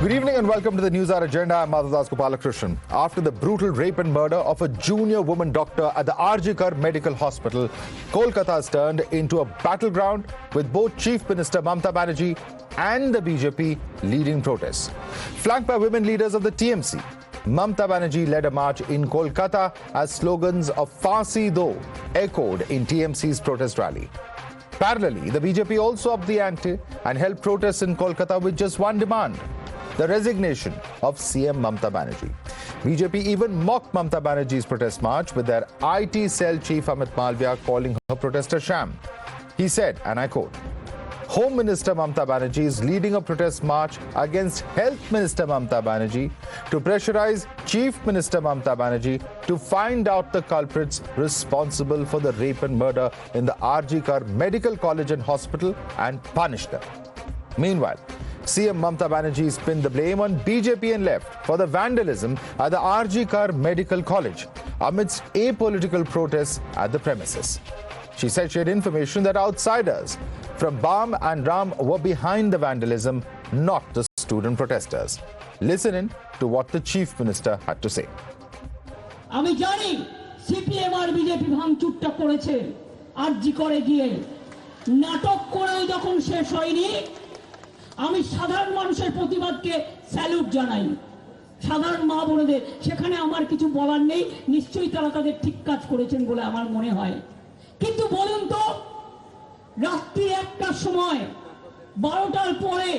Good evening and welcome to the News Hour Agenda. I'm Madhav Gopalakrishnan. After the brutal rape and murder of a junior woman doctor at the RG Kar Medical Hospital, Kolkata has turned into a battleground with both Chief Minister Mamata Banerjee and the BJP leading protests. Flanked by women leaders of the TMC, Mamata Banerjee led a march in Kolkata as slogans of Phansi Do echoed in TMC's protest rally. Parallelly, the BJP also upped the ante and held protests in Kolkata with just one demand: the resignation of CM Mamata Banerjee. BJP even mocked Mamata Banerjee's protest march, with their IT cell chief Amit Malviya calling her protest a sham. He said, and I quote, "Home Minister Mamata Banerjee is leading a protest march against Health Minister Mamata Banerjee to pressurize Chief Minister Mamata Banerjee to find out the culprits responsible for the rape and murder in the RG Kar Medical College and Hospital and punish them." Meanwhile, CM Mamata Banerjee pinned the blame on BJP and left for the vandalism at the RG Kar Medical College amidst apolitical protests at the premises. She said she had information that outsiders from BAM and RAM were behind the vandalism, not the student protesters. Listen in to what the Chief Minister had to say. আমি জানি CPM আর BJP ভাঙচুরটা করেছে আরজি করে গিয়ে নাটক করেও যখন শেষ হয়নি আমি সাধারণ মানুষের প্রতিবাদকে স্যালুট জানাই সাধারণ মা বোনেদের সেখানে আমার কিছু বলার নেই নিশ্চয়ই তারা তাদের ঠিক কাজ করেছেন বলে আমার মনে হয় কিন্তু বলুন তো রাত্রি 1টার সময় 12টার পরে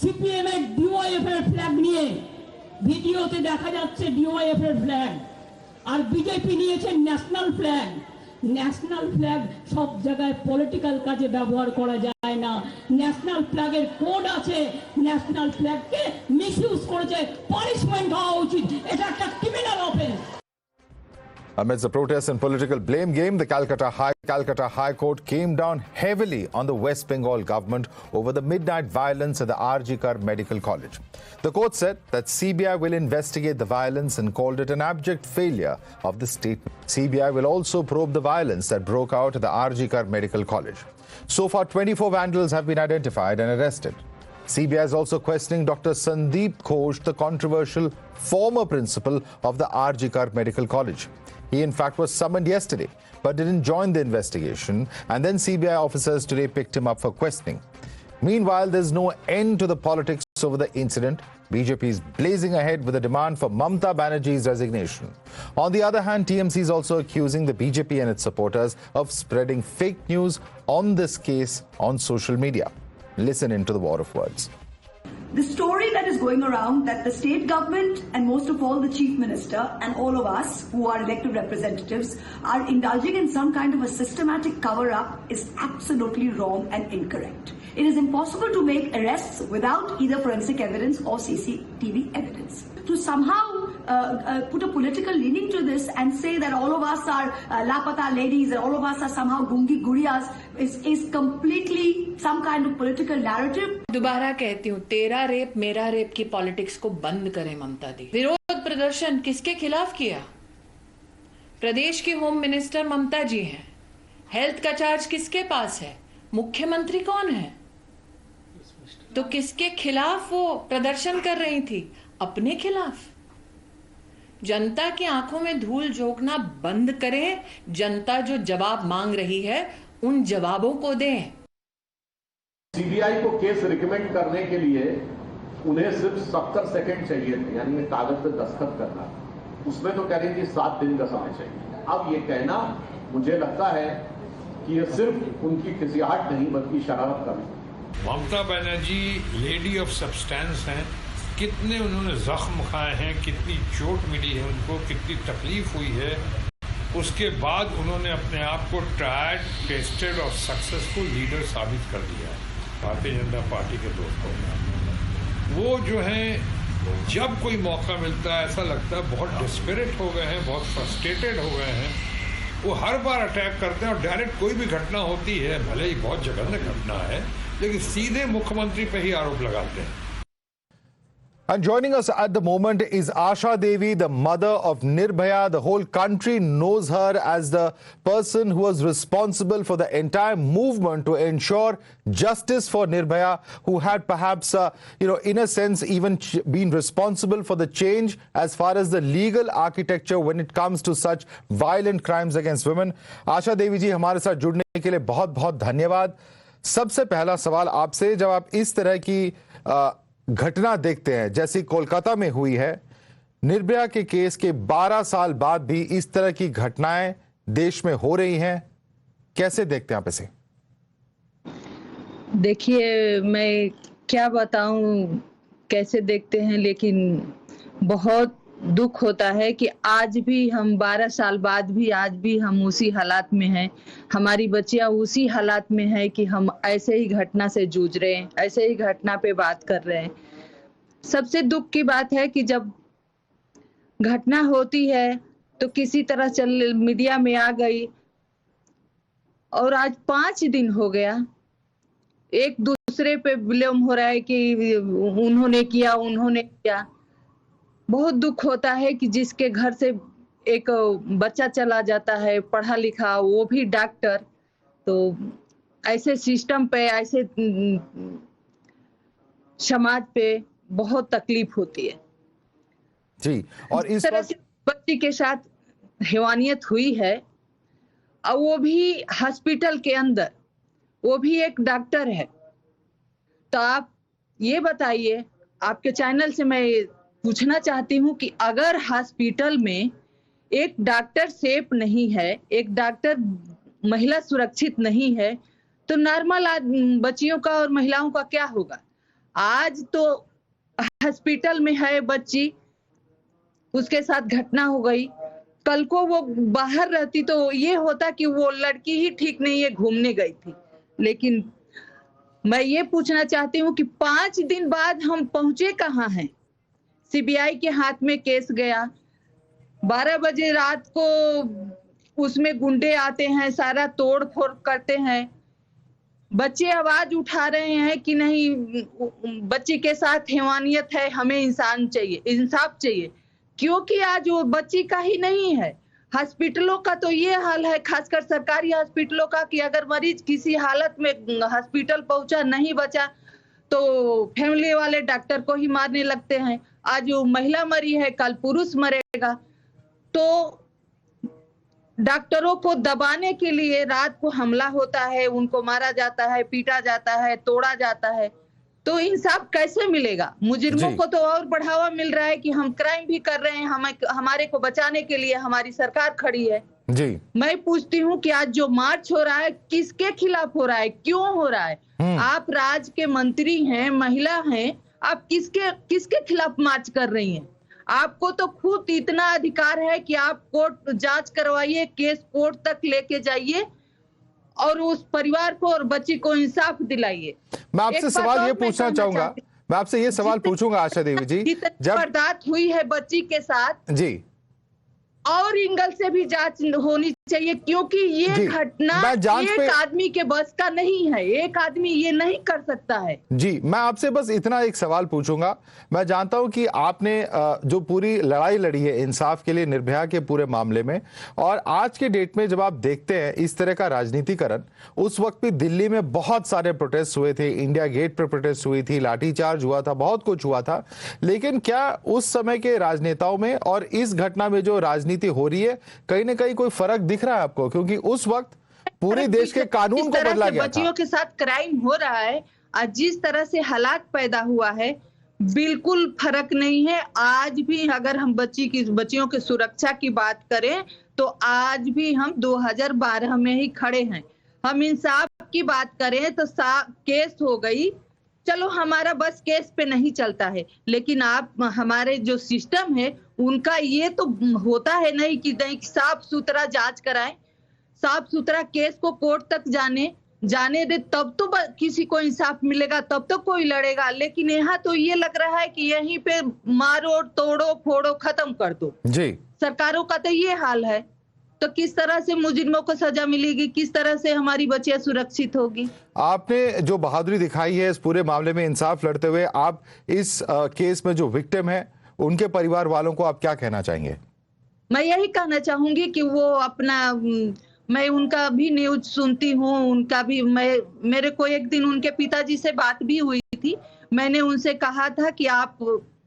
সিপিএম এর ডিওয়াইএফ এর ফ্ল্যাগ নিয়ে ভিডিওতে দেখা যাচ্ছে ডিওয়াইএফ এর ফ্ল্যাগ আর বিজেপি নিয়েছে ন্যাশনাল ফ্ল্যাগ সব জায়গায় পলিটিক্যাল কাজে ব্যবহার করা যায় না ন্যাশনাল ফ্ল্যাগের কোড আছে ন্যাশনাল ফ্ল্যাগকে মিসইউজ করেছে পানিশমেন্ট হওয়া উচিত এটা একটা criminal offence Amidst the protests and political blame game, the Calcutta High Court came down heavily on the West Bengal government over the midnight violence at the RG Kar Medical College. The court said that CBI will investigate the violence and called it an abject failure of the state. CBI will also probe the violence that broke out at the RG Kar Medical College. So far, 24 vandals have been identified and arrested. CBI is also questioning Dr. Sandeep Ghosh, the controversial former principal of the RG Kar Medical College. He, in fact, was summoned yesterday, but didn't join the investigation, and then CBI officers today picked him up for questioning. Meanwhile, there's no end to the politics over the incident. BJP is blazing ahead with a demand for Mamata Banerjee's resignation. On the other hand, TMC is also accusing the BJP and its supporters of spreading fake news on this case on social media. Listen into the war of words. The story that is going around that the state government and most of all the chief minister and all of us who are elected representatives are indulging in some kind of a systematic cover-up is absolutely wrong and incorrect. It is impossible to make arrests without either forensic evidence or CCTV evidence. To somehow put a political leaning to this and say that all of us are lapata ladies and all of us are somehow gungi guriyas is completely some kind of political narrative. दोबारा कहती हूँ तेरा rape मेरा rape की politics को बंद करें ममता दी। विरोध प्रदर्शन किसके खिलाफ किया? प्रदेश की होम मिनिस्टर ममता जी हैं। हेल्थ का चार्ज किसके पास है? मुख्यमंत्री कौन है? तो किसके खिलाफ वो प्रदर्शन कर रही थी? अपने खिलाफ। जनता की आंखों में धूल झोंकना बंद करें। जनता जो जवाब मांग रही है उन जवाबों को दें। सीबीआई को केस रिकमेंड करने के लिए उन्हें सिर्फ 70 सेकंड चाहिए थे, यानी कागज पे दस्तखत करना। उसमें तो कह रही थी 7 दिन का समय चाहिए। अब ये कहना मुझे लगता है कि ये सिर्फ उनकी खिसियाहट नहीं बल्कि शरारत का भी। Mamata Banerjee lady of substance हैं। कितने उन्होंने जख्म खाए हैं, कितनी चोट मिली है उनको, कितनी तकलीफ हुई है, उसके बाद उन्होंने अपने आप को ट्राइड, टेस्टेड और सक्सेसफुल लीडर साबित कर दिया है भारतीय जनता पार्टी के दोस्तों में। वो जो हैं जब कोई मौका मिलता है ऐसा लगता है बहुत डिस्परेट हो गए हैं, बहुत फ्रस्ट्रेटेड हो गए हैं। वो हर बार अटैक करते हैं और डायरेक्ट कोई भी घटना होती है, भले ही बहुत जघन्य घटना है, लेकिन सीधे मुख्यमंत्री पे ही आरोप लगाते हैं। And joining us at the moment is Asha Devi, the mother of Nirbhaya. The whole country knows her as the person who was responsible for the entire movement to ensure justice for Nirbhaya, who had perhaps, in a sense, even been responsible for the change as far as the legal architecture when it comes to such violent crimes against women. Asha Devi ji, हमारे साथ जुड़ने के लिए बहुत बहुत धन्यवाद. सबसे पहला सवाल आपसे, जब आप इस तरह की घटना देखते हैं जैसी कोलकाता में हुई है, निर्भया के केस के 12 साल बाद भी इस तरह की घटनाएं देश में हो रही हैं, कैसे देखते हैं आप इसे? देखिए, मैं क्या बताऊं कैसे देखते हैं, लेकिन बहुत दुख होता है कि आज भी हम 12 साल बाद भी आज भी हम उसी हालात में हैं. हमारी बच्चियां उसी हालात में है कि हम ऐसे ही घटना से जूझ रहे हैं, ऐसे ही घटना पे बात कर रहे हैं. सबसे दुख की बात है कि जब घटना होती है तो किसी तरह चल मीडिया में आ गई, और आज 5 दिन हो गया एक दूसरे पे ब्लेम हो रहा है कि उन्होंने किया. बहुत दुख होता है कि जिसके घर से एक बच्चा चला जाता है, पढ़ा लिखा, वो भी डॉक्टर, तो ऐसे सिस्टम पे, ऐसे समाज पे बहुत तकलीफ होती है जी. और इस तरह से बच्ची के साथ हैवानियत हुई है, और वो भी हॉस्पिटल के अंदर, वो भी एक डॉक्टर है. तो आप ये बताइए, आपके चैनल से मैं पूछना चाहती हूँ कि अगर हॉस्पिटल में एक डॉक्टर सेफ नहीं है, एक डॉक्टर महिला सुरक्षित नहीं है, तो नॉर्मल बच्चियों का और महिलाओं का क्या होगा? आज तो हॉस्पिटल में है बच्ची, उसके साथ घटना हो गई, कल को वो बाहर रहती तो ये होता कि वो लड़की ही ठीक नहीं है, घूमने गई थी. लेकिन मैं ये पूछना चाहती हूँ कि 5 दिन बाद हम पहुंचे कहाँ हैं? सीबीआई के हाथ में केस गया, 12 बजे रात को उसमें गुंडे आते हैं, सारा तोड़ फोड़ करते हैं. बच्चे आवाज उठा रहे हैं कि नहीं, बच्ची के साथ हैवानियत है, हमें इंसाफ चाहिए, क्योंकि आज वो बच्ची का ही नहीं है. हॉस्पिटलों का तो ये हाल है, खासकर सरकारी हॉस्पिटलों का, कि अगर मरीज किसी हालत में हॉस्पिटल पहुंचा, नहीं बचा, तो फैमिली वाले डॉक्टर को ही मारने लगते हैं. आज वो महिला मरी है, कल पुरुष मरेगा. तो डॉक्टरों को दबाने के लिए रात को हमला होता है, उनको मारा जाता है, पीटा जाता है, तोड़ा जाता है. तो इंसाफ कैसे मिलेगा? मुजरिमों को तो और बढ़ावा मिल रहा है कि हम क्राइम भी कर रहे हैं, हमारे को बचाने के लिए हमारी सरकार खड़ी है जी. मैं पूछती हूँ कि आज जो मार्च हो रहा है, किसके खिलाफ हो रहा है, क्यों हो रहा है? आप राज्य के मंत्री हैं, महिला हैं, आप किसके खिलाफ मार्च कर रही हैं? आपको तो खुद इतना अधिकार है कि आप कोर्ट जांच करवाइए, केस कोर्ट तक लेके जाइए और उस परिवार को और बच्ची को इंसाफ दिलाइए. मैं आपसे सवाल ये पूछना चाहूंगा, मैं आपसे ये सवाल पूछूंगा आशा देवी जी, जब बर्दाश्त हुई है बच्ची के साथ जी, और एंगल से भी जांच होनी चाहिए, क्योंकि ये घटना एक आदमी के बस का नहीं है, एक आदमी ये नहीं कर सकता है जी. मैं आपसे बस इतना एक सवाल पूछूंगा. मैं जानता हूं कि आपने जो पूरी लड़ाई लड़ी है इंसाफ के लिए निर्भया के पूरे मामले में, और आज के डेट में जब आप देखते हैं इस तरह का राजनीतिकरण, उस वक्त भी दिल्ली में बहुत सारे प्रोटेस्ट हुए थे, इंडिया गेट पर प्रोटेस्ट हुई थी, लाठीचार्ज हुआ था, बहुत कुछ हुआ था. लेकिन क्या उस समय के राजनेताओं में और इस घटना में जो राजनीति हो रही है, कहीं ना कहीं कोई फर्क दिख रहा है आपको? क्योंकि उस वक्त पूरे देश के कानून को बदला गया था. बच्चियों के साथ क्राइम हो रहा है, आज जिस तरह से हालात पैदा हुआ है, बिल्कुल फर्क नहीं है. आज भी अगर हम बच्चियों की सुरक्षा की बात करें तो आज भी हम 2012 में ही खड़े हैं. हम इंसाफ की बात करें तो केस हो गई, चलो हमारा बस केस पे नहीं चलता है, लेकिन आप हमारे जो सिस्टम है उनका ये तो होता है नहीं कि साफ सुथरा जांच कराएं, साफ सुथरा केस को कोर्ट तक जाने दे, तब तो किसी को इंसाफ मिलेगा, तब तो कोई लड़ेगा. लेकिन यहाँ तो ये लग रहा है कि यहीं पे मारो, तोड़ो, फोड़ो, खत्म कर दो जी. सरकारों का तो ये हाल है. तो किस तरह से मुजरिमों को सजा मिलेगी, किस तरह से हमारी बच्चियां सुरक्षित होगी। आपने जो बहादुरी दिखाई है इस पूरे मामले में इंसाफ लड़ते हुए, आप इस केस में जो विक्टिम है उनके परिवार वालों को आप क्या कहना चाहेंगे? मैं यही कहना चाहूंगी कि वो अपना, मैं उनका भी न्यूज सुनती हूँ, उनका भी, मेरे को एक दिन उनके पिताजी से बात भी हुई थी। मैंने उनसे कहा था कि आप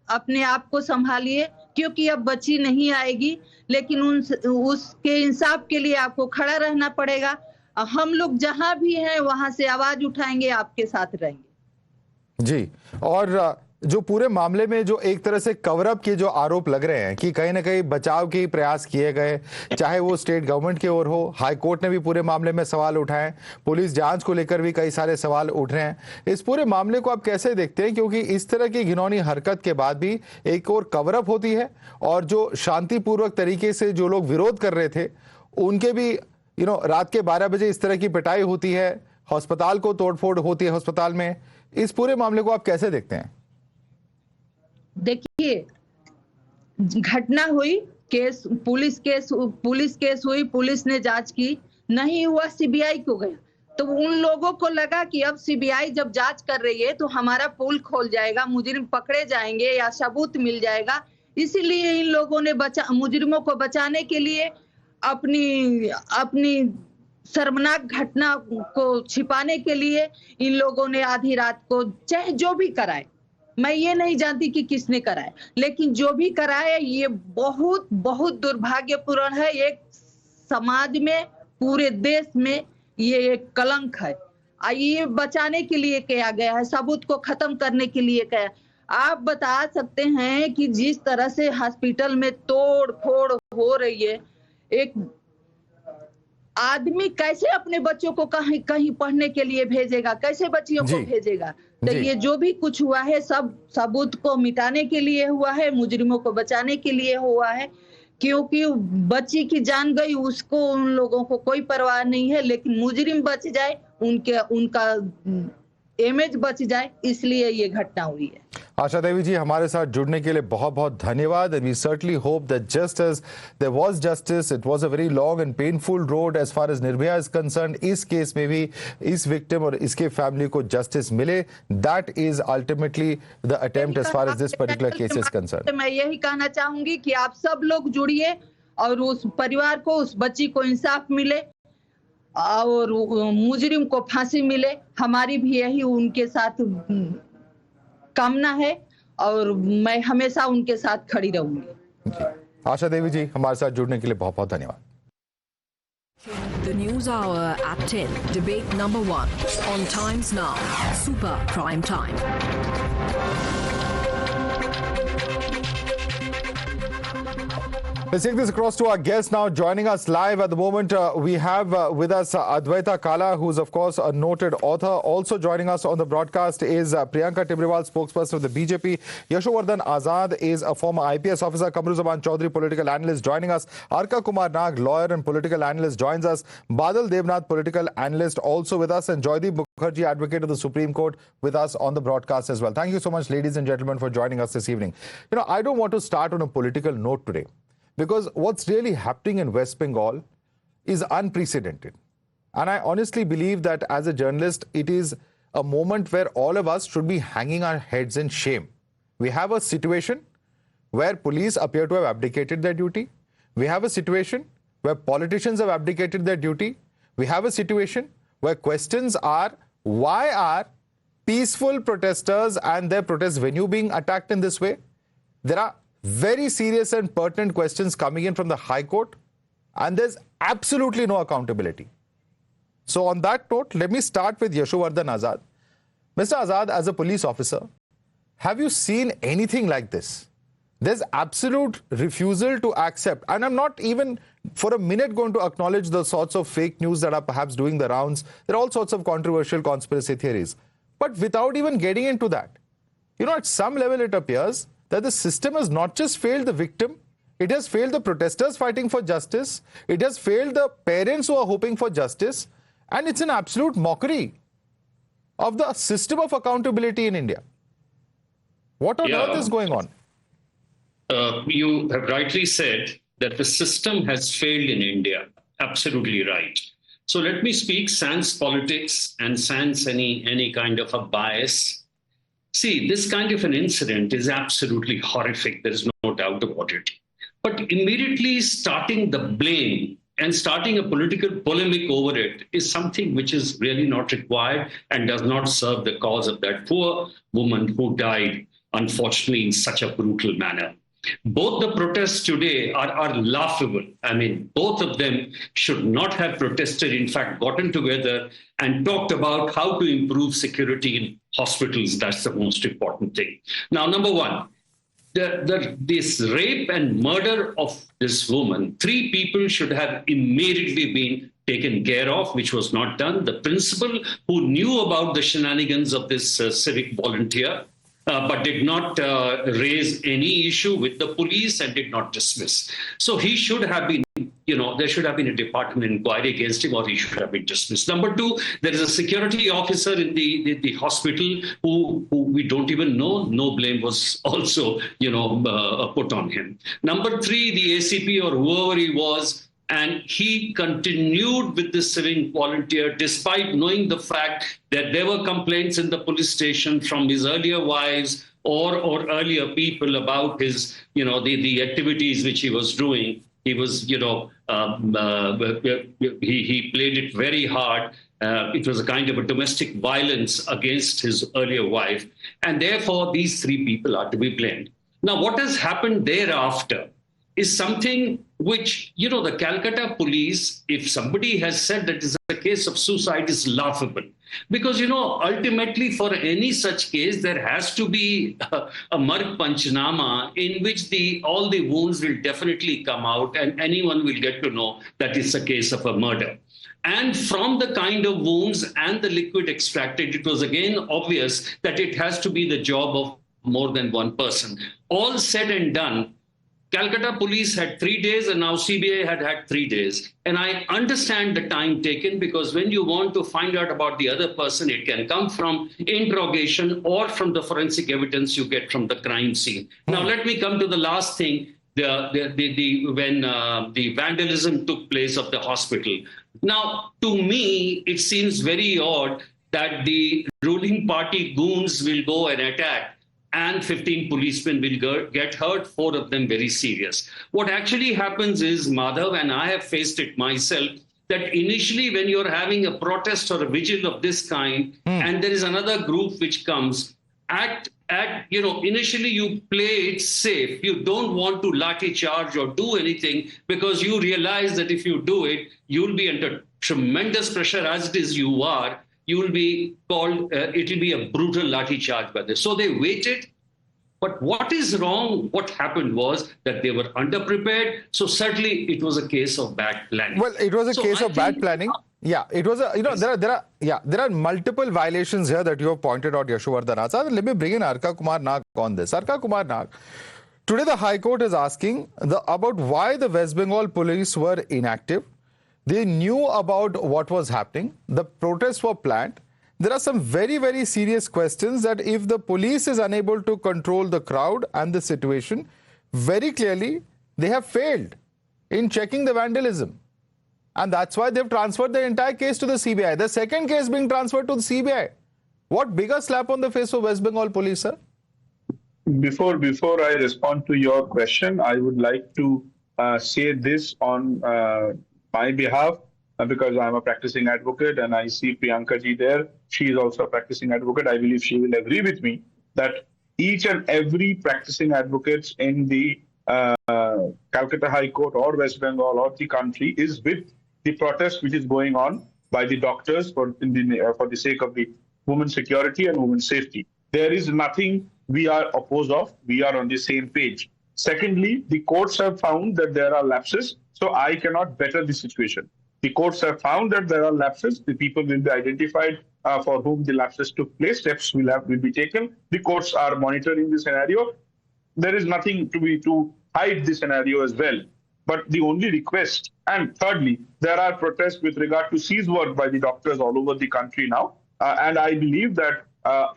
अपने आप को संभालिए, क्योंकि अब बच्ची नहीं आएगी, लेकिन उसके इंसाफ के लिए आपको खड़ा रहना पड़ेगा। हम लोग जहां भी हैं वहां से आवाज उठाएंगे, आपके साथ रहेंगे। जी, और जो पूरे मामले में जो एक तरह से कवरअप के जो आरोप लग रहे हैं कि कहीं ना कहीं बचाव के प्रयास किए गए, चाहे वो स्टेट गवर्नमेंट की ओर हो, हाई कोर्ट ने भी पूरे मामले में सवाल उठाए, पुलिस जांच को लेकर भी कई सारे सवाल उठ रहे हैं। इस पूरे मामले को आप कैसे देखते हैं, क्योंकि इस तरह की घिनौनी हरकत के बाद भी एक और कवरअप होती है और जो शांतिपूर्वक तरीके से जो लोग विरोध कर रहे थे उनके भी रात के 12 बजे इस तरह की पिटाई होती है, अस्पताल को तोड़फोड़ होती है अस्पताल में। इस पूरे मामले को आप कैसे देखते हैं? देखिए, घटना हुई, पुलिस केस हुई, पुलिस ने जांच की, नहीं हुआ, सीबीआई को गया। तो उन लोगों को लगा कि अब सीबीआई जब जांच कर रही है तो हमारा पोल खोल जाएगा, मुजरिम पकड़े जाएंगे या सबूत मिल जाएगा। इसीलिए इन लोगों ने मुजरिमों को बचाने के लिए अपनी शर्मनाक घटना को छिपाने के लिए इन लोगों ने आधी रात को, चाहे जो भी कराए, मैं ये नहीं जानती कि किसने कराया, लेकिन जो भी कराया ये बहुत बहुत दुर्भाग्यपूर्ण है। एक समाज में, पूरे देश में ये एक कलंक है। ये बचाने के लिए किया गया है, सबूत को खत्म करने के लिए किया। आप बता सकते हैं कि जिस तरह से हॉस्पिटल में तोड़ फोड़ हो रही है, एक आदमी कैसे अपने बच्चों को कहीं कहीं पढ़ने के लिए भेजेगा, कैसे बच्चियों को भेजेगा? तो ये जो भी कुछ हुआ है सब सबूत को मिटाने के लिए हुआ है, मुजरिमों को बचाने के लिए हुआ है। क्योंकि बच्ची की जान गई, उसको, उन लोगों को कोई परवाह नहीं है, लेकिन मुजरिम बच जाए, उनका इमेज बच जाए, इसलिए ये घटना हुई है। आशा देवी जी, हमारे साथ जुड़ने के लिए बहुत बहुत धन्यवाद। And we certainly hope that just as there was justice, it was a very long and painful road as far as Nirbhaya is concerned. इस केस में भी इस विक्टिम और इसके फैमिली को जस्टिस मिले, that is ultimately the attempt as far as this particular case is concerned. मैं यही कहना चाहूंगी कि आप सब लोग जुड़िए और उस परिवार को, उस बच्ची को इंसाफ मिले और मुजरिम को फांसी मिले। हमारी भी यही उनके साथ कामना है और मैं हमेशा उनके साथ खड़ी रहूंगी। आशा देवी जी, हमारे साथ जुड़ने के लिए बहुत बहुत धन्यवाद। The News Hour at 10, debate number 1 on Times Now, Super Prime Time. Let's take this across to our guest now. Joining us live at the moment, we have with us Advaita Kala, who's of course a noted author. Also joining us on the broadcast is Priyanka Tibrewal, spokesperson of the BJP. Yashovardhan Azad is a former IPS officer. Kamruzaman Chaudhary, political analyst, joining us. Arka Kumar Nag, lawyer and political analyst, joins us. Badal Devnath, political analyst, also with us. And Joydeep Mukherjee, advocate of the Supreme Court, with us on the broadcast as well. Thank you so much, ladies and gentlemen, for joining us this evening. I don't want to start on a political note today, because what's really happening in West Bengal is unprecedented. And I honestly believe that as a journalist, it is a moment where all of us should be hanging our heads in shame. We have a situation where police appear to have abdicated their duty. We have a situation where politicians have abdicated their duty. We have a situation where questions are, why are peaceful protesters and their protest venue being attacked in this way? There are very serious and pertinent questions coming in from the High Court, and there's absolutely no accountability. So on that note, let me start with Yashovardhan Azad. Mr. Azad, as a police officer, have you seen anything like this? There's absolute refusal to accept, and I'm not even for a minute going to acknowledge the sorts of fake news that are perhaps doing the rounds. There are all sorts of controversial conspiracy theories. But without even getting into that, at some level it appears that the system has not just failed the victim, it has failed the protesters fighting for justice, it has failed the parents who are hoping for justice, and it's an absolute mockery of the system of accountability in India. What on earth is going on? You have rightly said that the system has failed in India. Absolutely right. So let me speak sans politics and sans any kind of a bias. See, this kind of an incident is absolutely horrific. There is no doubt about it. But immediately starting the blame and starting a political polemic over it is something which is really not required and does not serve the cause of that poor woman who died, unfortunately, in such a brutal manner. Both the protests today are laughable. I mean, both of them should not have protested, in fact, gotten together and talked about how to improve security in hospitals. That's the most important thing. Now, number one, this rape and murder of this woman, 3 people should have immediately been taken care of, which was not done. The principal, who knew about the shenanigans of this civic volunteer, but did not raise any issue with the police and did not dismiss. So he should have been, there should have been a department inquiry against him, or he should have been dismissed. Number 2, there is a security officer in the hospital who we don't even know. No blame was also, put on him. Number 3, the ACP or whoever he was, and he continued with the civic volunteer despite knowing the fact that there were complaints in the police station from his earlier wives or earlier people about his, the activities which he was doing. He was, he played it very hard. It was a kind of a domestic violence against his earlier wife. And therefore, these 3 people are to be blamed. Now, what has happened thereafter is something which, the Calcutta police, if somebody has said that is a case of suicide, is laughable. Because, ultimately for any such case, there has to be a Marg Panchnama in which all the wounds will definitely come out and anyone will get to know that it's a case of a murder. And from the kind of wounds and the liquid extracted, it was again obvious that it has to be the job of more than one person. All said and done, Calcutta police had 3 days and now CBI had 3 days. And I understand the time taken, because when you want to find out about the other person, it can come from interrogation or from the forensic evidence you get from the crime scene. Now, let me come to the last thing, when the vandalism took place of the hospital. Now, to me, it seems very odd that the ruling party goons will go and attack and 15 policemen will get hurt, 4 of them very serious. What actually happens is, Madhav, and I have faced it myself, that initially when you're having a protest or a vigil of this kind, and there is another group which comes, initially you play it safe. You don't want to lathi charge or do anything, because you realize that if you do it, you'll be under tremendous pressure as it is you are. You will be called, it will be a brutal lathi charge by this. So they waited. But what is wrong, what happened was that they were underprepared. So certainly it was a case of bad planning. Well, it was a case of bad planning. Yeah, it was there are multiple violations here that you have pointed out, Yashowardhan Azad. Let me bring in Arka Kumar Nag on this. Arka Kumar Nag, today the High Court is asking about why the West Bengal police were inactive. They knew about what was happening. The protests were planned. There are some very, very serious questions that if the police is unable to control the crowd and the situation, very clearly they have failed in checking the vandalism. And that's why they've transferred the entire case to the CBI. The second case being transferred to the CBI. What bigger slap on the face of West Bengal police, sir? Before I respond to your question, I would like to say this on my behalf, because I'm a practicing advocate and I see Priyanka ji there. She is also a practicing advocate. I believe she will agree with me that each and every practicing advocate in the Calcutta High Court or West Bengal or the country is with the protest which is going on by the doctors for the sake of the women's security and women's safety. There is nothing we are opposed of. We are on the same page. Secondly, the courts have found that there are lapses, so I cannot better the situation. The courts have found that there are lapses. The people will be identified for whom the lapses took place. Steps will be taken. The courts are monitoring the scenario. There is nothing to hide the scenario as well. But the only request, and thirdly, there are protests with regard to cease work by the doctors all over the country now. And I believe that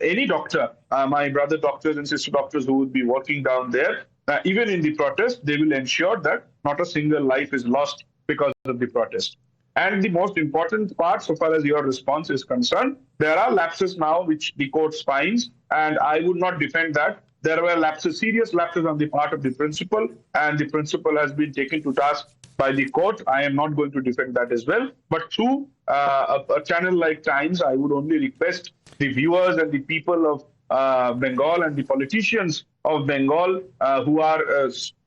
any doctor, my brother doctors and sister doctors who would be working down there, even in the protest, they will ensure that not a single life is lost because of the protest. And the most important part, so far as your response is concerned, there are lapses now which the court finds, and I would not defend that. There were lapses, serious lapses on the part of the principal, and the principal has been taken to task by the court. I am not going to defend that as well. But through a channel like Times, I would only request the viewers and the people of Bengal and the politicians of Bengal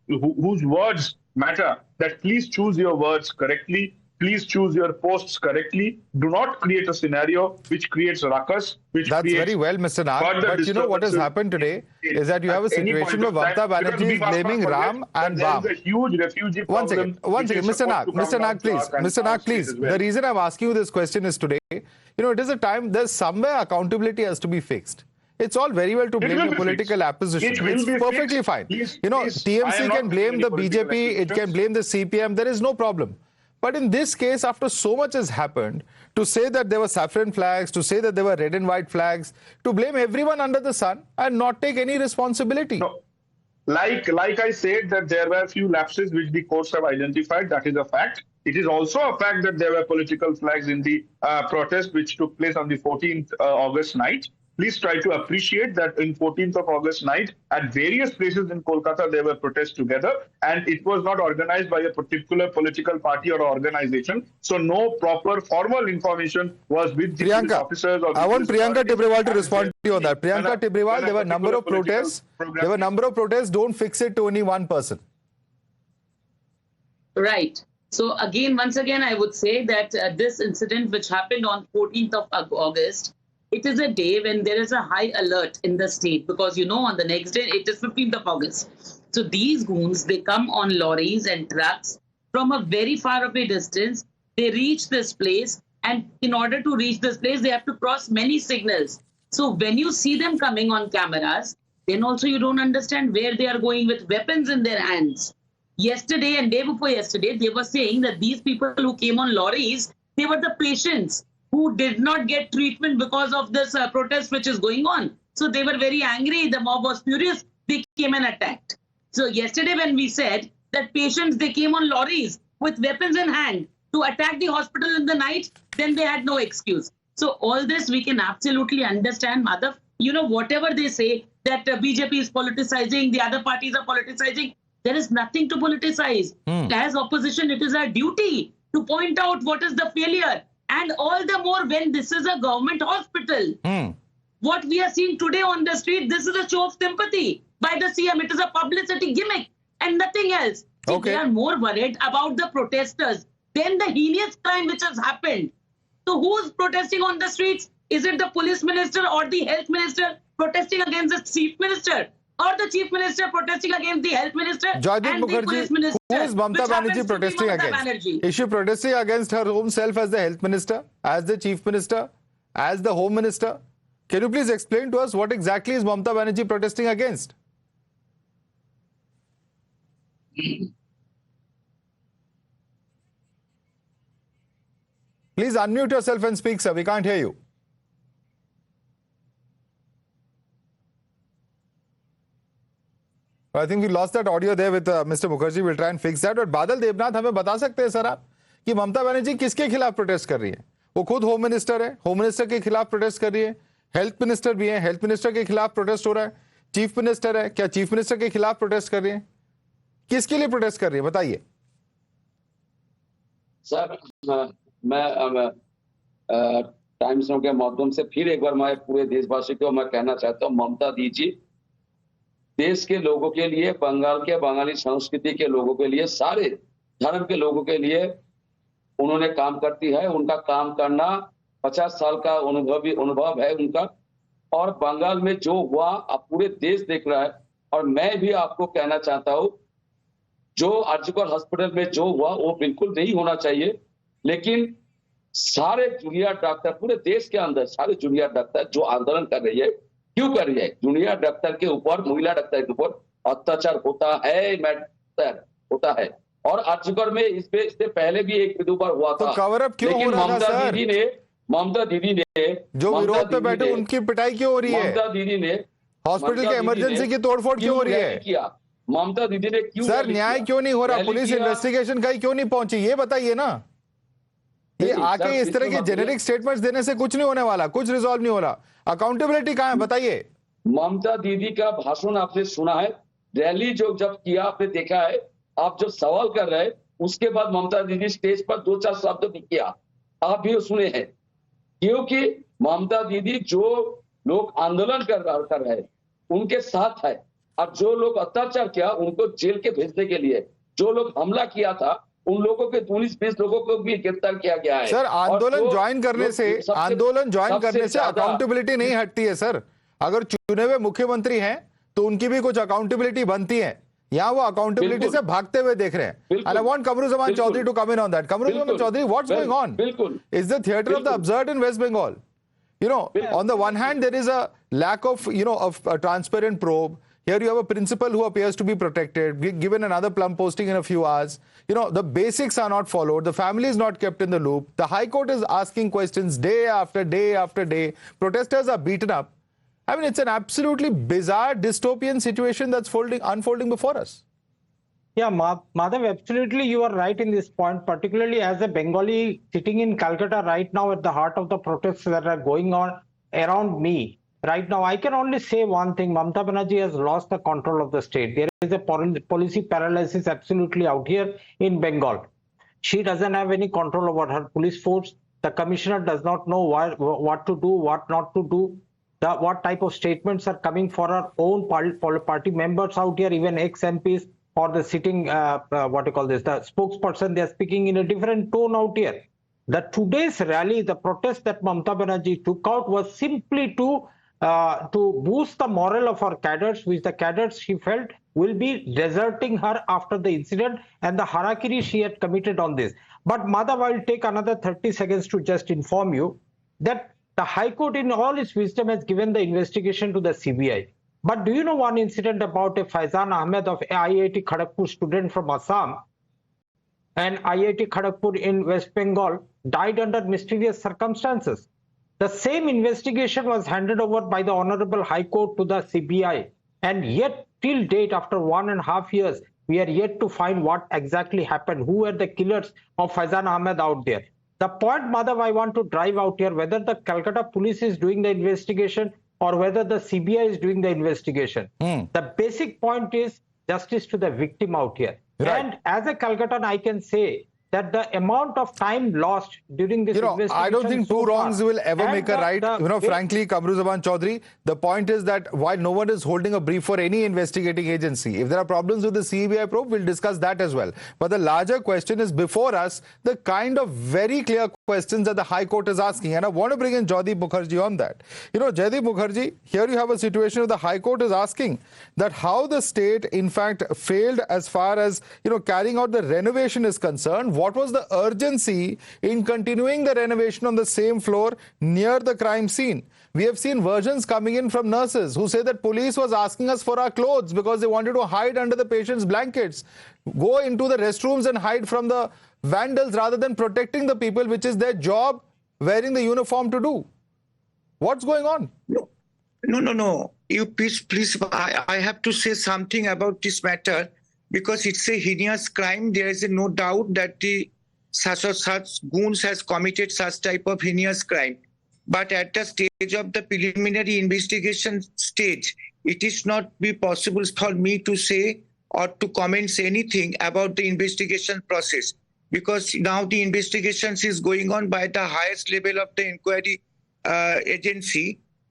whose words matter, that please choose your words correctly. Please choose your posts correctly. Do not create a scenario which creates ruckus. That's very well, Mr. Nag. But you know what has happened today is that you have a situation where Mamata Banerjee is blaming Ram and Bam. There is a huge refugee problem. One second, Mr. Nag, please. The reason I'm asking you this question is today, it is a time, there's somewhere accountability has to be fixed. It's all very well to blame the political opposition. It's perfectly fine. TMC can blame the BJP, it can blame the CPM, there is no problem. But in this case, after so much has happened, to say that there were saffron flags, to say that there were red and white flags, to blame everyone under the sun and not take any responsibility. No. Like I said, that there were a few lapses which the courts have identified. That is a fact. It is also a fact that there were political flags in the protest which took place on the 14th August night. Please try to appreciate that in 14th of August night, at various places in Kolkata, there were protests together, and it was not organized by a particular political party or organization. So no proper formal information was with the police officers. I want Priyanka Tibrewal to respond to you on that. Priyanka Tibrewal, there were a number of protests. There were a number of protests. Don't fix it to only one person. Right. So once again, I would say that this incident which happened on 14th of August, it is a day when there is a high alert in the state because, on the next day, it is 15th of August. So these goons, they come on lorries and trucks from a very far away distance. They reach this place, and in order to reach this place, they have to cross many signals. So when you see them coming on cameras, then also you don't understand where they are going with weapons in their hands. Yesterday and day before yesterday, they were saying that these people who came on lorries, they were the patients who did not get treatment because of this protest which is going on. So they were very angry. The mob was furious. They came and attacked. So yesterday when we said that patients, they came on lorries with weapons in hand to attack the hospital in the night, then they had no excuse. So all this we can absolutely understand, Madhav. Whatever they say that BJP is politicizing, the other parties are politicizing, there is nothing to politicize. As opposition, it is our duty to point out what is the failure. And all the more when this is a government hospital. What we are seeing today on the street, this is a show of sympathy by the CM. It is a publicity gimmick and nothing else. Okay. They are more worried about the protesters than the heinous crime which has happened. So who's protesting on the streets? Is it the police minister or the health minister protesting against the chief minister? Or the chief minister protesting against the health minister and the police minister? Who is Mamata Banerjee protesting against? Is she protesting against her own self as the health minister, as the chief minister, as the home minister? Can you please explain to us what exactly is Mamata Banerjee protesting against? Please unmute yourself and speak, sir. We can't hear you. I think we lost that audio there with Mr. Mukherjee. We'll try and fix that. But बादल देवनाथ हमें बता सकते हैं sir आप कि ममता बनर्जी किसके खिलाफ protest कर रही है? वो खुद होम मिनिस्टर है, होम मिनिस्टर के खिलाफ प्रोटेस्ट कर रही है, हेल्थ मिनिस्टर भी है, हेल्थ मिनिस्टर के खिलाफ प्रोटेस्ट हो रहा है, चीफ मिनिस्टर है, क्या चीफ मिनिस्टर के खिलाफ प्रोटेस्ट कर रही है? किसके लिए प्रोटेस्ट कर रही है बताइए? सर मैं टाइम्स के माध्यम से फिर एक बार मैं पूरे देशवासी को मैं कहना चाहता हूँ, ममता दीजिए देश के लोगों के लिए, बंगाल के बंगाली संस्कृति के लोगों के लिए, सारे धर्म के लोगों के लिए उन्होंने काम करती है। उनका काम करना 50 साल का अनुभव है उनका, और बंगाल में जो हुआ अब पूरे देश देख रहा है। और मैं भी आपको कहना चाहता हूं, जो आर्जिकल हॉस्पिटल में जो हुआ वो बिल्कुल नहीं होना चाहिए, लेकिन सारे जूनियर डॉक्टर पूरे देश के अंदर सारे जूनियर डॉक्टर जो आंदोलन कर रही है, क्यों कर रही है? जूनियर डॉक्टर के ऊपर, महिला डॉक्टर के ऊपर अत्याचार होता है और आर्जिकल में इससे पहले भी एक दो बार हुआ था। तो कवर अप क्यों हो रहा था सर? ममता दीदी ने जो विरोध पे बैठे उनकी पिटाई क्यों हो रही है? ममता दीदी ने हॉस्पिटल के इमरजेंसी की तोड़फोड़ क्यों हो रही है? ममता दीदी ने क्यों सर न्याय क्यों नहीं हो रहा? पुलिस इन्वेस्टिगेशन का ही क्यों नहीं पहुंची, ये बताइए ना। ये आके इस तरह के जेनेरिक स्टेटमेंट्स देने से कुछ नहीं होने वाला, कुछ रिजॉल्व नहीं हो रहा। अकाउंटेबिलिटी कहां है बताइए। ममता दीदी का भाषण आपने सुना है, रैली जो जब किया आपने देखा है, आप जब सवाल कर रहे हैं उसके बाद ममता दीदी स्टेज पर 2-4 शब्द भी किया, आप भी सुने हैं। क्योंकि ममता दीदी जो लोग आंदोलन कर रहे हैं उनके साथ है, और जो लोग अत्याचार किया उनको जेल के भेजने के लिए, जो लोग हमला किया था उन लोगों के 19-20 लोगों को भी गिरफ्तार किया गया है। सर आंदोलन ज्वाइन करने से अकाउंटेबिलिटी नहीं हटती है सर। अगर चुने हुए मुख्यमंत्री हैं तो उनकी भी कुछ अकाउंटेबिलिटी बनती है। यहाँ वो अकाउंटेबिलिटी से भागते हुए देख रहे हैं। And I want Kamruzaman Chaudhary to come in on that. Kamruzaman Chaudhary, what's going on? Is the theater of the absurd in West Bengal? You know, on the one hand, there is a lack of, of a transparent probe. Here you have a principal who appears to be protected, given another plum posting in a few hours. The basics are not followed. The family is not kept in the loop. The High Court is asking questions day after day after day. Protesters are beaten up. I mean, it's an absolutely bizarre dystopian situation that's unfolding before us. Yeah, Madhav, absolutely you are right in this point, particularly as a Bengali sitting in Calcutta right now at the heart of the protests that are going on around me. Right now, I can only say one thing. Mamata Banerjee has lost the control of the state. There is a policy paralysis absolutely out here in Bengal. She doesn't have any control over her police force. The commissioner does not know what to do, what not to do. What type of statements are coming for our own party members out here, even ex-MPs or the sitting, the spokesperson, they are speaking in a different tone out here. Today's rally, the protest that Mamata Banerjee took out was simply to boost the morale of our cadres, which the cadres she felt will be deserting her after the incident and the harakiri she had committed on this. But Madhav, I will take another 30 seconds to just inform you that the High Court in all its wisdom has given the investigation to the CBI. But do you know one incident about a Faizan Ahmed of IIT Kharagpur student from Assam and IIT Kharagpur in West Bengal died under mysterious circumstances? The same investigation was handed over by the Honorable High Court to the CBI, and yet till date, after 1.5 years, we are yet to find what exactly happened. Who were the killers of Faizan Ahmed out there? The point, Madhav, I want to drive out here, whether the Calcutta police is doing the investigation or whether the CBI is doing the investigation. The basic point is justice to the victim out here. Right. And as a Calcuttan, I can say that the amount of time lost during this investigation... I don't think two wrongs will ever make a right. Frankly, Kamruzaman Chaudhary, the point is that while no one is holding a brief for any investigating agency, if there are problems with the CBI probe, we'll discuss that as well. But the larger question is before us, the kind of very clear questions that the High Court is asking. And I want to bring in Jaydeep Mukherjee on that. Jaydeep Mukherjee, here you have a situation where the High Court is asking that how the state, in fact, failed as far as, carrying out the renovation is concerned. What was the urgency in continuing the renovation on the same floor near the crime scene? We have seen versions coming in from nurses who say that police was asking us for our clothes because they wanted to hide under the patient's blankets, go into the restrooms and hide from the vandals rather than protecting the people, which is their job wearing the uniform to do. What's going on? No. You please, I have to say something about this matter because it's a heinous crime. There is no doubt that such goons has committed such type of heinous crime. But at the stage of the preliminary investigation stage, it is not be possible for me to say or to comment anything about the investigation process because now the investigation is going on by the highest level of the inquiry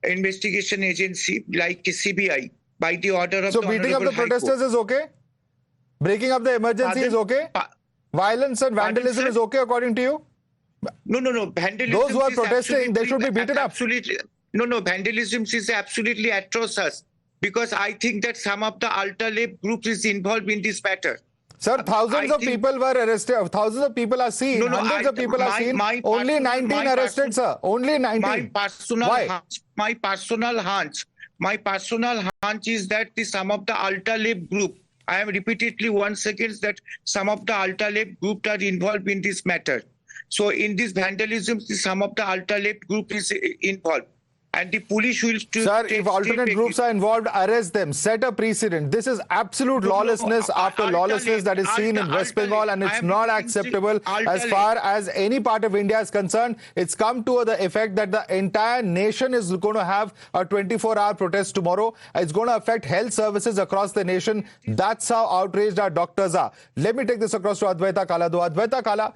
investigation agency like CBI by the order of the Honorable High Court. So beating up the protesters is okay? Breaking up the emergency is okay? Violence and vandalism is okay according to you? No. Vandalism. Those who are protesting, they should be beaten up. Absolutely. No. Vandalism is absolutely atrocious because I think that some of the ultra-left groups is involved in this matter. Sir, thousands of people were arrested. Thousands of people are seen. Hundreds of people are seen. Only 19 arrested, sir. Only 19. My personal hunch is that some of the ultra-left group, I am repeatedly once again that some of the ultra-left group are involved in this matter. So in this vandalism, some of the ultra-left group is involved. and the police will still. Sir, if alternate groups are involved, arrest them. Set a precedent. This is absolute lawlessness after lawlessness that is seen in West Bengal, and it's not acceptable as far as any part of India is concerned. It's come to the effect that the entire nation is going to have a 24-hour protest tomorrow. It's going to affect health services across the nation. That's how outraged our doctors are. Let me take this across to Advaita Kala. Advaita Kala,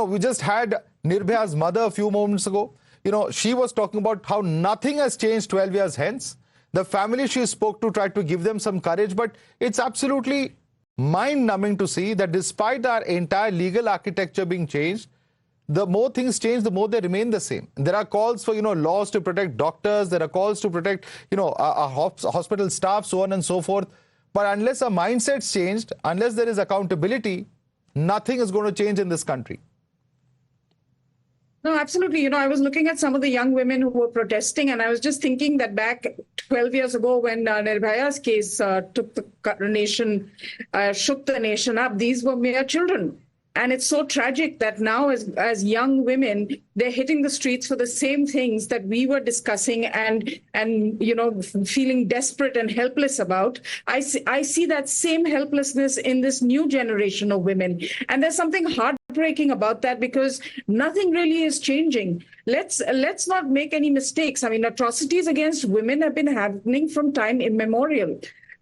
we just had Nirbhaya's mother a few moments ago. She was talking about how nothing has changed 12 years hence. The family she spoke to tried to give them some courage, but it's absolutely mind-numbing to see that despite our entire legal architecture being changed, the more things change, the more they remain the same. There are calls for, laws to protect doctors. There are calls to protect, hospital staff, so on and so forth. But unless a mindset's changed, unless there is accountability, nothing is going to change in this country. No, absolutely. I was looking at some of the young women who were protesting, and I was just thinking that back 12 years ago when Nirbhaya's case shook the nation up, these were mere children. And it's so tragic that now as young women, they're hitting the streets for the same things that we were discussing and feeling desperate and helpless about. I see that same helplessness in this new generation of women. And there's something heartbreaking about that because nothing really is changing. Let's not make any mistakes. I mean, atrocities against women have been happening from time immemorial.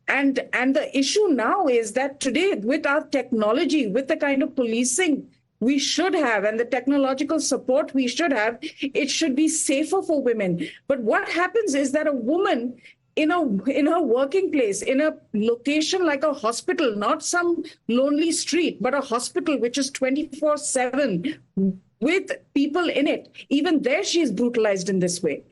And the issue now is that today, with our technology, with the kind of policing we should have and the technological support we should have, it should be safer for women. But what happens is that a woman in her working place, in a location like a hospital, not some lonely street, but a hospital which is 24/7 with people in it, even there she is brutalized in this way.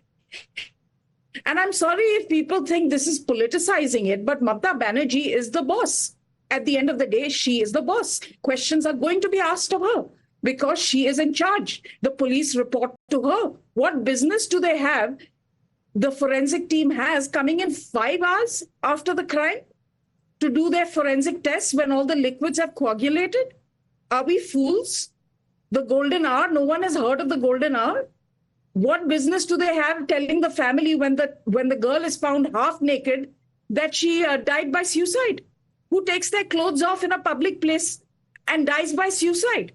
And I'm sorry if people think this is politicizing it, but Mamata Banerjee is the boss. At the end of the day, she is the boss. Questions are going to be asked of her because she is in charge. The police report to her. What business do they have, the forensic team has, coming in 5 hours after the crime to do their forensic tests when all the liquids have coagulated? Are we fools? The golden hour, no one has heard of the golden hour. What business do they have telling the family when the girl is found half naked that she died by suicide? Who takes their clothes off in a public place and dies by suicide?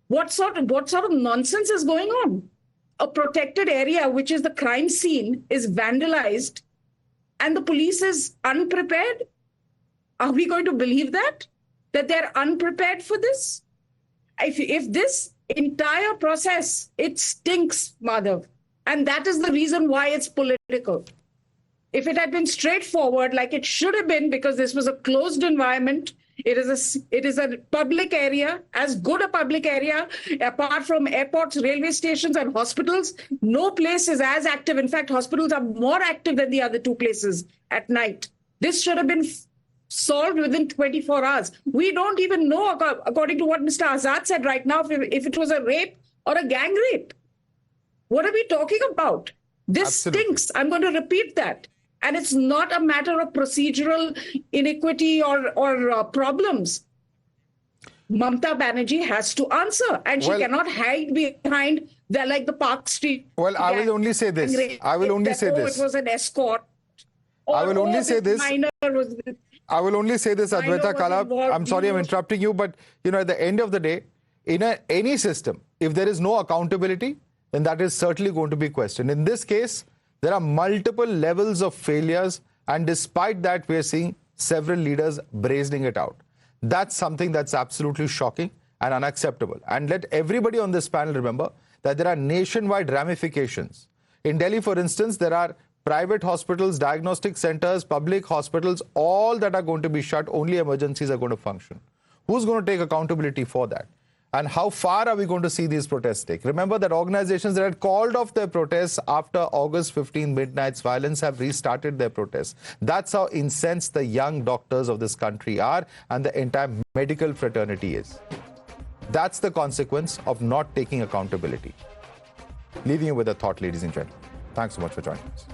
What sort of nonsense is going on? A protected area, which is the crime scene, is vandalized and the police is unprepared? Are we going to believe that they're unprepared for this? If this entire process, it stinks, Madhav. And that is the reason why it's political. If it had been straightforward, like it should have been, because this was a closed environment, it is a public area, as good a public area, apart from airports, railway stations, and hospitals, no place is as active. In fact, hospitals are more active than the other two places at night. This should have been solved within 24 hours. We don't even know, according to what Mr. Azad said right now, if it was a rape or a gang rape. What are we talking about? This stinks. I'm going to repeat that. And it's not a matter of procedural iniquity or problems. Mamata Banerjee has to answer, and she cannot hide behind the Park Street. Well, I will only say this. It was an escort. I will only say this. I will only say this, Advaita Kala. I'm sorry I'm interrupting you, but at the end of the day, in any system, if there is no accountability, then that is certainly going to be questioned. In this case, there are multiple levels of failures, and despite that, we are seeing several leaders brazening it out. That's something that's absolutely shocking and unacceptable. And let everybody on this panel remember that there are nationwide ramifications. In Delhi, for instance, there are private hospitals, diagnostic centers, public hospitals, all that are going to be shut. Only emergencies are going to function. Who's going to take accountability for that? And how far are we going to see these protests take? Remember that organizations that had called off their protests after August 15 midnight's violence have restarted their protests. That's how incensed the young doctors of this country are, and the entire medical fraternity is. That's the consequence of not taking accountability. Leaving you with a thought, ladies and gentlemen. Thanks so much for joining us.